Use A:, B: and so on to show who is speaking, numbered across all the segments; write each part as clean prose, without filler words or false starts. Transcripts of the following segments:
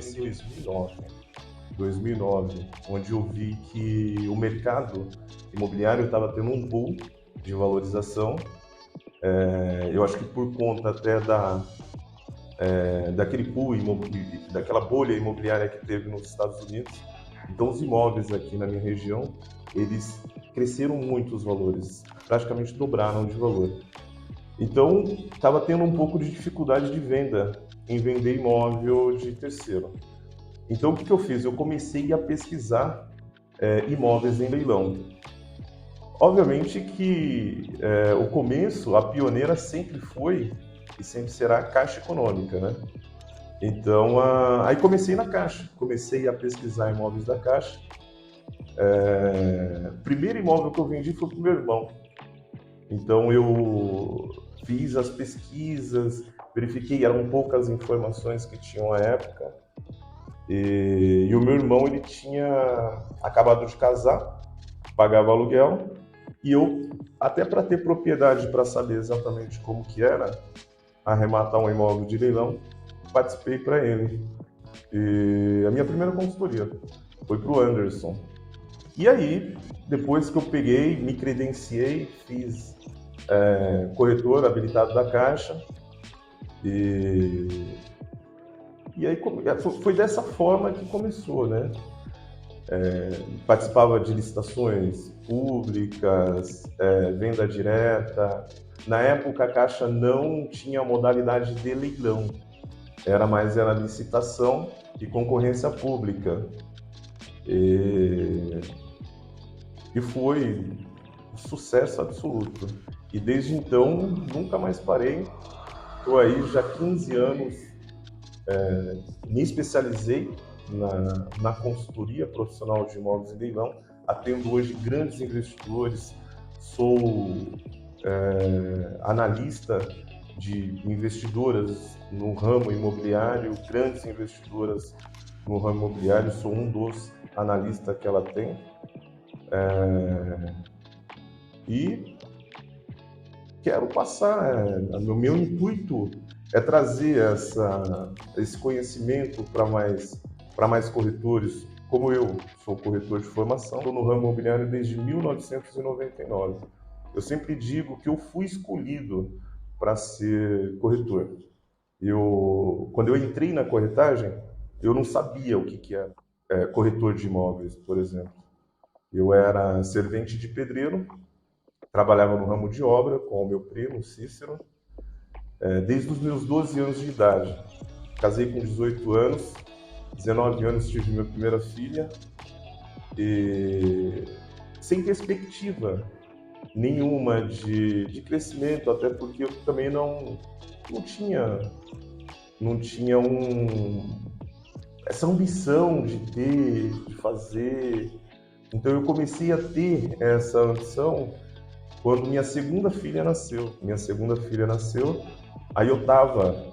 A: comecei em 2009, onde eu vi que o mercado imobiliário estava tendo um boom de valorização. Eu acho que por conta até daquele boom, daquela bolha imobiliária que teve nos Estados Unidos. Então, os imóveis aqui na minha região, eles cresceram muito os valores, praticamente dobraram de valor. Então, estava tendo um pouco de dificuldade de venda, em vender imóvel de terceiro. Então, o que eu fiz? Eu comecei a pesquisar imóveis em leilão. Obviamente que o começo, a pioneira sempre foi e sempre será a Caixa Econômica, né? Então, aí comecei na Caixa, comecei a pesquisar imóveis da Caixa. O primeiro imóvel que eu vendi foi para o meu irmão. Então, eu fiz as pesquisas, verifiquei, eram poucas informações que tinham à época. E o meu irmão, ele tinha acabado de casar, pagava aluguel, e eu, até para ter propriedade, para saber exatamente como que era arrematar um imóvel de leilão, participei para ele. E a minha primeira consultoria foi para o Anderson. E aí, depois que eu peguei, me credenciei, fiz corretor habilitado da Caixa, e aí foi dessa forma que começou, né? Participava de licitações públicas, venda direta. Na época, a Caixa não tinha modalidade de leilão, era licitação e concorrência pública. E foi um sucesso absoluto. E desde então, nunca mais parei. Estou aí já há 15 anos, me especializei na consultoria profissional de imóveis em leilão, atendo hoje grandes investidores, sou analista de investidoras no ramo imobiliário, grandes investidoras no ramo imobiliário, sou um dos analistas que ela tem. E quero passar, o meu intuito é trazer esse conhecimento para mais corretores. Como eu sou corretor de formação, estou no ramo imobiliário desde 1999. Eu sempre digo que eu fui escolhido para ser corretor. Quando eu entrei na corretagem, eu não sabia o que era corretor de imóveis, por exemplo. Eu era servente de pedreiro, trabalhava no ramo de obra com o meu primo, Cícero, desde os meus 12 anos de idade. Casei com 18 anos, 19 anos tive minha primeira filha, e sem perspectiva nenhuma de crescimento, até porque eu também não tinha essa ambição de ter, de fazer. Então eu comecei a ter essa ambição quando minha segunda filha nasceu. Aí eu estava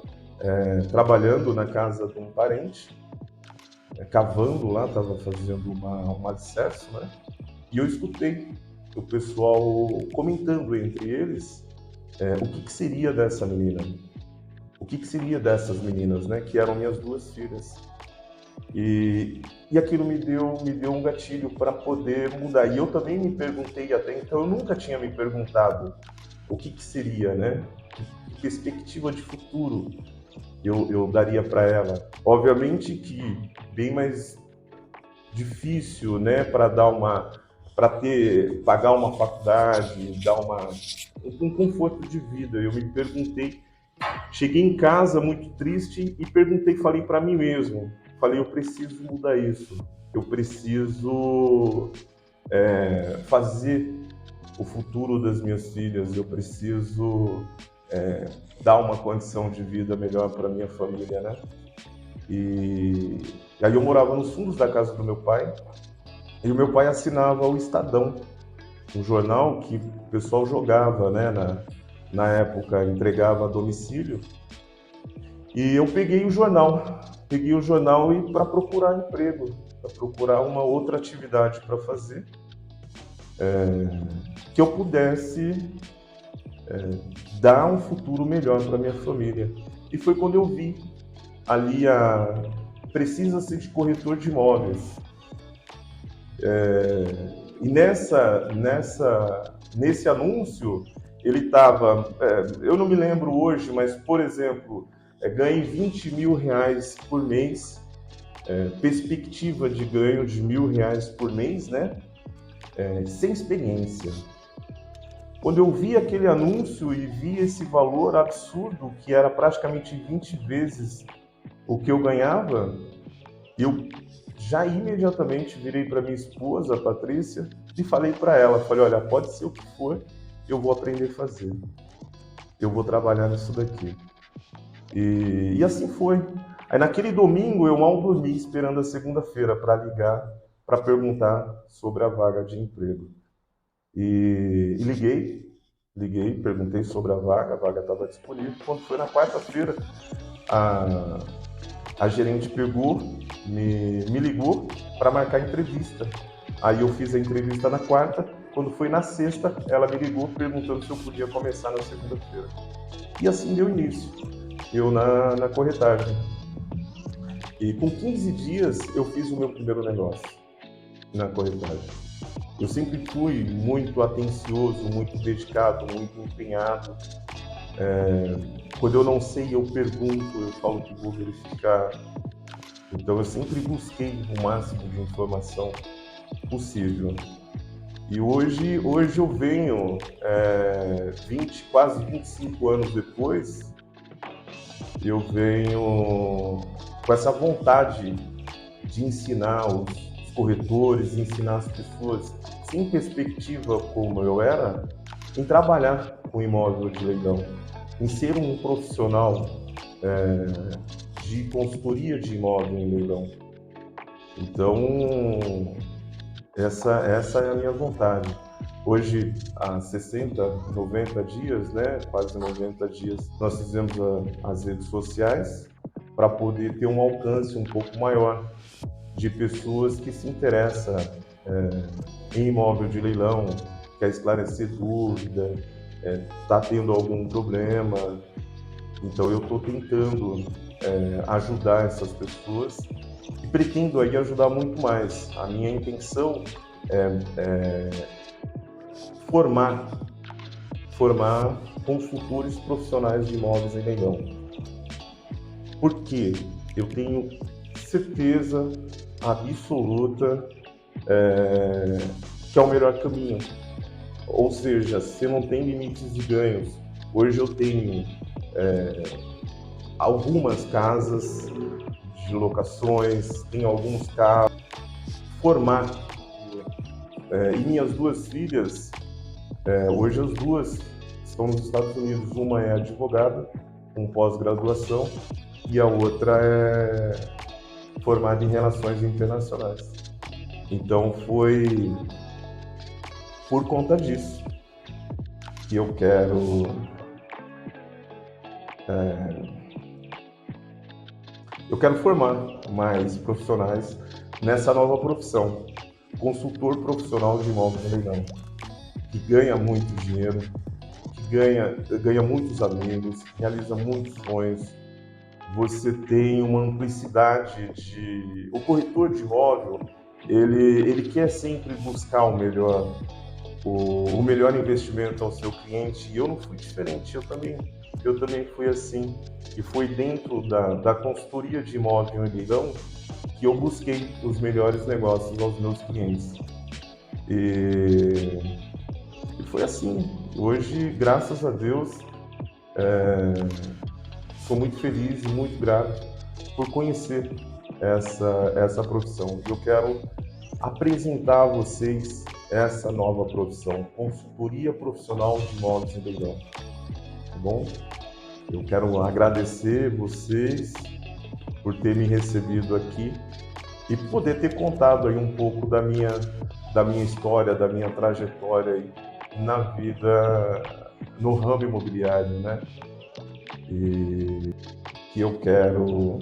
A: trabalhando na casa de um parente, cavando lá, estava fazendo um alicerce, né? E eu escutei o pessoal comentando entre eles o que seria dessa menina, o que seria dessas meninas, né? Que eram minhas duas filhas. E aquilo me deu um gatilho para poder mudar. E eu também me perguntei, até então eu nunca tinha me perguntado o que seria, né? Que perspectiva de futuro eu daria para ela. Obviamente que bem mais difícil, né, pagar uma faculdade, dar um conforto de vida. Eu me perguntei, cheguei em casa muito triste e falei para mim mesmo, eu preciso mudar isso, eu preciso fazer o futuro das minhas filhas, eu preciso dar uma condição de vida melhor para minha família, né? E aí eu morava nos fundos da casa do meu pai, e o meu pai assinava o Estadão, um jornal que o pessoal jogava, né, na época, entregava a domicílio. E eu peguei o jornal e para procurar emprego, para procurar uma outra atividade para fazer, que eu pudesse dar um futuro melhor para minha família. E foi quando eu vi ali precisa-se de corretor de imóveis. E nesse anúncio, ele estava, eu não me lembro hoje, mas, por exemplo, ganhe R$ 20.000 por mês, perspectiva de ganho de R$ 1.000 por mês, né? Sem experiência. Quando eu vi aquele anúncio e vi esse valor absurdo, que era praticamente 20 vezes o que eu ganhava, eu já imediatamente virei para minha esposa, a Patrícia, e falei para ela, olha, pode ser o que for, eu vou aprender a fazer. Eu vou trabalhar nisso daqui. E assim foi. Aí naquele domingo eu mal dormi esperando a segunda-feira para ligar, para perguntar sobre a vaga de emprego. E liguei, perguntei sobre a vaga estava disponível. Quando foi na quarta-feira, a gerente pegou, me ligou para marcar entrevista. Aí eu fiz a entrevista na quarta, quando foi na sexta, ela me ligou perguntando se eu podia começar na segunda-feira. E assim deu início, eu na corretagem. E com 15 dias eu fiz o meu primeiro negócio na corretagem. Eu sempre fui muito atencioso, muito dedicado, muito empenhado. Quando eu não sei, eu pergunto, eu falo que vou verificar. Então eu sempre busquei o máximo de informação possível. E hoje eu venho, quase 25 anos depois, eu venho com essa vontade de ensinar os corretores, ensinar as pessoas sem perspectiva como eu era, em trabalhar com imóvel de leilão, em ser um profissional de consultoria de imóvel em leilão. Então, essa é a minha vontade. Hoje, há 60, 90 dias, né, quase 90 dias, nós fizemos as redes sociais para poder ter um alcance um pouco maior de pessoas que se interessam em imóvel de leilão, quer esclarecer dúvida, está tendo algum problema. Então eu estou tentando ajudar essas pessoas e pretendo aí ajudar muito mais. A minha intenção é formar consultores profissionais de imóveis em leilão. Porque eu tenho certeza absoluta que é o melhor caminho. Ou seja, você não tem limites de ganhos. Hoje eu tenho algumas casas de locações, tenho alguns carros, formar. E minhas duas filhas, hoje as duas estão nos Estados Unidos. Uma é advogada, com pós-graduação, e a outra é formada em Relações Internacionais. Então foi por conta disso que eu quero formar mais profissionais nessa nova profissão, consultor profissional de imóveis de leilão, que ganha muito dinheiro, que ganha muitos amigos, realiza muitos sonhos. Você tem uma amplicidade de... O corretor de imóvel, ele quer sempre buscar o melhor investimento ao seu cliente, e eu não fui diferente, eu também fui assim, e foi dentro da consultoria de imóvel em leilão que eu busquei os melhores negócios aos meus clientes. E foi assim. Hoje, graças a Deus, sou muito feliz e muito grato por conhecer essa profissão. Eu quero apresentar a vocês essa nova profissão, consultoria profissional de imóveis em leilão. Tá bom? Eu quero agradecer vocês por ter me recebido aqui e poder ter contado aí um pouco da minha história, da minha trajetória aí na vida, no ramo imobiliário, né? E que eu quero